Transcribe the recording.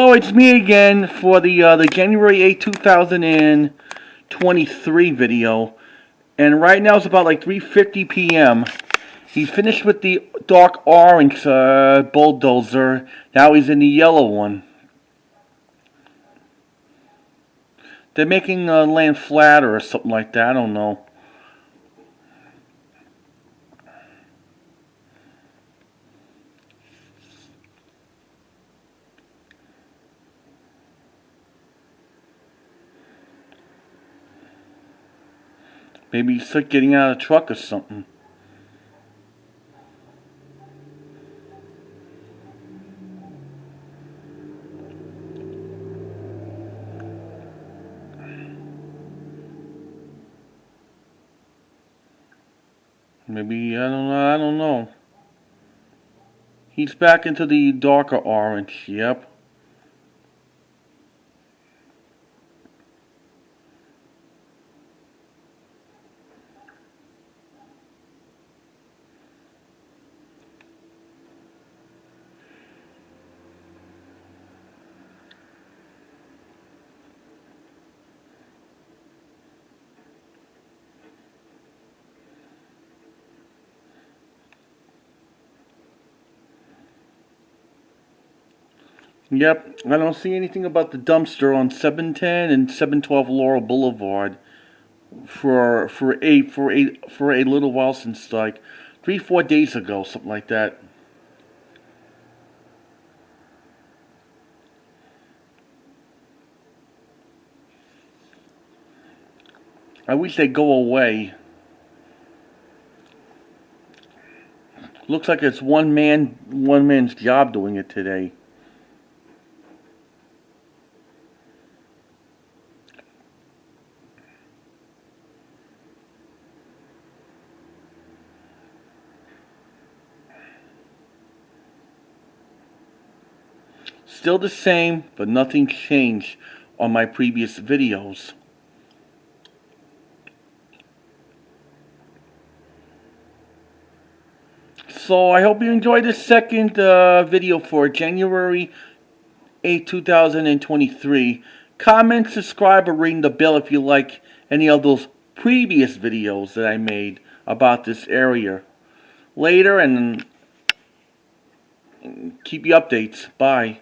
Oh, it's me again for the January 8, 2023 video. And right now it's about like 3:50 p.m. He's finished with the dark orange bulldozer. Now he's in the yellow one. They're making land flatter or something like that. I don't know. Maybe he's sick getting out of the truck or something. Maybe, I don't know. He's back into the darker orange, yep. Yep, I don't see anything about the dumpster on 710 and 712 Laurel Boulevard for a little while since like 3-4 days ago, something like that. I wish they'd go away. Looks like it's one man's job doing it today. Still the same, but nothing changed on my previous videos. So I hope you enjoyed this second video for January 8, 2023. Comment, subscribe, or ring the bell if you like any of those previous videos that I made about this area. Later, and keep you updates. Bye.